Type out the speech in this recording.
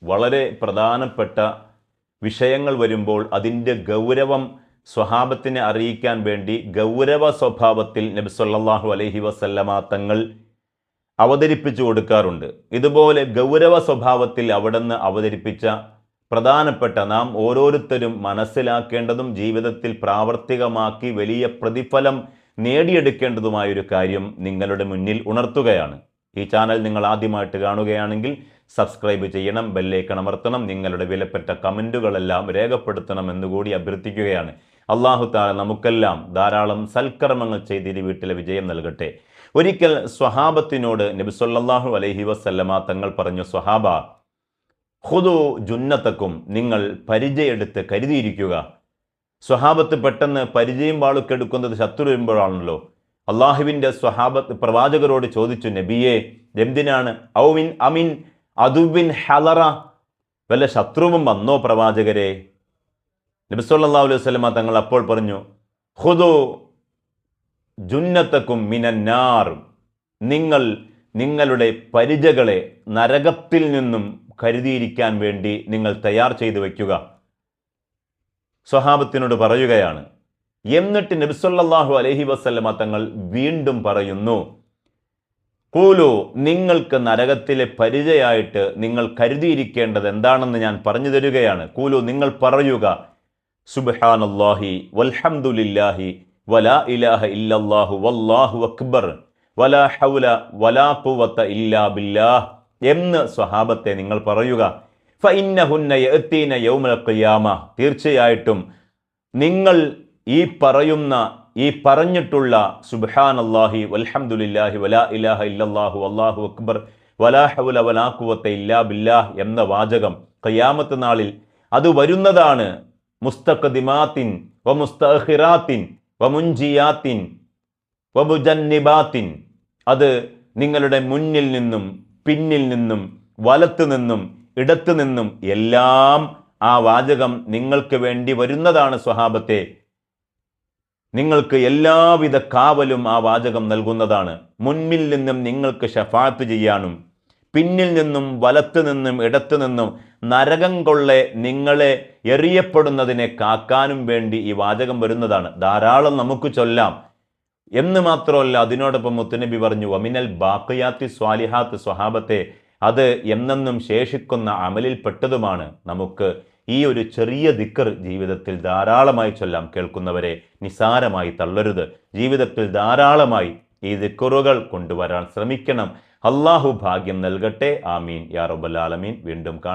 വളരെ പ്രധാനപ്പെട്ട വിഷയങ്ങൾ വരുമ്പോൾ അതിൻ്റെ ഗൗരവം സ്വഹാബത്തിനെ അറിയിക്കാൻ വേണ്ടി ഗൗരവ സ്വഭാവത്തിൽ നബി സല്ലല്ലാഹു അലൈഹി വസല്ലമ തങ്ങൾ അവതരിപ്പിച്ചു കൊടുക്കാറുണ്ട്. ഇതുപോലെ ഗൗരവ സ്വഭാവത്തിൽ അവിടുന്ന് അവതരിപ്പിച്ച പ്രധാനപ്പെട്ട നാം ഓരോരുത്തരും മനസ്സിലാക്കേണ്ടതും ജീവിതത്തിൽ പ്രാവർത്തികമാക്കി വലിയ പ്രതിഫലം നേടിയെടുക്കേണ്ടതുമായൊരു കാര്യം നിങ്ങളുടെ മുന്നിൽ ഉണർത്തുകയാണ്. ഈ ചാനൽ നിങ്ങൾ ആദ്യമായിട്ട് കാണുകയാണെങ്കിൽ സബ്സ്ക്രൈബ് ചെയ്യണം, ബെല്ലൈക്കൺ അമർത്തണം, നിങ്ങളുടെ വിലപ്പെട്ട കമൻറ്റുകളെല്ലാം രേഖപ്പെടുത്തണം എന്നുകൂടി അഭ്യർത്ഥിക്കുകയാണ്. അല്ലാഹു തആല നമുക്കെല്ലാം ധാരാളം സൽക്കർമ്മങ്ങൾ ചെയ്തിരി വീട്ടിലെ വിജയം നൽകട്ടെ. ഒരിക്കൽ സ്വഹാബത്തിനോട് നബി സല്ലല്ലാഹു അലൈഹി വസല്ലമ തങ്ങൾ പറഞ്ഞു, സ്വഹാബ ഖുദു ജുന്നത്തക്കും, നിങ്ങൾ പരിചയെടുത്ത് കരുതിയിരിക്കുക. സ്വഹാബത്ത് പെട്ടെന്ന് പരിചയം വാളുക്കെടുക്കുന്നത് ശത്രു വരുമ്പോഴാണല്ലോ. അള്ളാഹുവിൻ്റെ സ്വഹാബത്ത് പ്രവാചകരോട് ചോദിച്ചു, നബിയെ എന്തിനാണ്? ഔമിൻ അമിൻ അതുവിൻ ഹലറ, വല്ല ശത്രുവും വന്നോ പ്രവാചകരെ? നബി സല്ലല്ലാഹു അലൈഹി വസല്ലമ തങ്ങൾ അപ്പോൾ പറഞ്ഞു, ഖുദു ജുന്നത്തക്കും മിനന്നാർ, നിങ്ങൾ നിങ്ങളുടെ പരിചകളെ നരകത്തിൽ നിന്നും കരുതിയിരിക്കാൻ വേണ്ടി നിങ്ങൾ തയ്യാർ ചെയ്തു വയ്ക്കുക. സ്വഹാബത്തിനോട് പറയുകയാണ്. എന്നിട്ട് നബി സല്ലല്ലാഹു അലൈഹി വസല്ലമ തങ്ങൾ വീണ്ടും പറയുന്നു, ഖൂലു, നിങ്ങൾക്ക് നരകത്തിലെ പരിചയായിട്ട് നിങ്ങൾ കരുതിയിരിക്കേണ്ടത് എന്താണെന്ന് ഞാൻ പറഞ്ഞു തരികയാണ്. ഖൂലു, നിങ്ങൾ പറയുക, സുബ്ഹാനല്ലാഹി വൽഹംദുലില്ലാഹി വലാ ഇലാഹ ഇല്ലല്ലാഹു വല്ലാഹു അക്ബർ വലാ ഹൗല വലാ ഖുവത ഇല്ലാ ബില്ലാഹ് എന്ന് സ്വഹാബത്തെ നിങ്ങൾ പറയുക. ഫഇന്നഹുന്ന യഅതീന യൗമൽ ഖിയാമ, തീർച്ചയായിട്ടും നിങ്ങൾ ഈ പറഞ്ഞിട്ടുള്ള സുബ്ഹാനല്ലാഹി വൽഹംദുലില്ലാഹി വലാ ഇലാഹ ഇല്ലല്ലാഹു വല്ലാഹു അക്ബർ വലാ ഹൗല വലാ ഖുവത ഇല്ലാ ബില്ലാഹ് എന്ന വാചകം ഖിയാമത്ത് നാളിൽ അത് വരുന്നതാണ്. മുസ്തഖദിമാത്തിൻ വ മുസ്തഖിറാത്തിൻ വ മുൻജിയാത്തിൻ വ മുജന്നിബാത്തിൻ, അത് നിങ്ങളുടെ മുന്നിൽ നിന്നും പിന്നിൽ നിന്നും വലത്തു നിന്നും ഇടത്തു നിന്നും എല്ലാം ആ വാചകം നിങ്ങൾക്ക് വേണ്ടി വരുന്നതാണ്. സ്വഹാബത്തെ, നിങ്ങൾക്ക് എല്ലാവിധ കാവലും ആ വാചകം നൽകുന്നതാണ്. മുന്നിൽ നിന്നും നിങ്ങൾക്ക് ശഫാഅത്ത് ചെയ്യാനും പിന്നിൽ നിന്നും വലത്തു നിന്നും ഇടത്തു നിന്നും നരകം കൊള്ളെ നിങ്ങളെ എറിയപ്പെടുന്നതിനെ കാക്കാനും വേണ്ടി ഈ വാചകം വരുന്നതാണ്. ധാരാളം നമുക്ക് ചൊല്ലാം എന്ന് മാത്രമല്ല, അതിനോടൊപ്പം മുത്തുനബി പറഞ്ഞു, വമിനൽ ബാഖിയാത്തി സ്വാലിഹാത്ത്, സ്വഹാബത്തെ, അത് എന്നെന്നും ശേഷിക്കുന്ന അമലിൽ പെട്ടതുമാണ്. നമുക്ക് ഈ ഒരു ചെറിയ ദിക്ർ ജീവിതത്തിൽ ധാരാളമായി ചൊല്ലാം. കേൾക്കുന്നവരെ നിസാരമായി തള്ളരുത്. ജീവിതത്തിൽ ധാരാളമായി ഈ ദിക്റുകൾ കൊണ്ടുവരാൻ ശ്രമിക്കണം. അള്ളാഹു ഭാഗ്യം നൽകട്ടെ. ആമീൻ യാ റബ്ബൽ ആലമീൻ. വീണ്ടും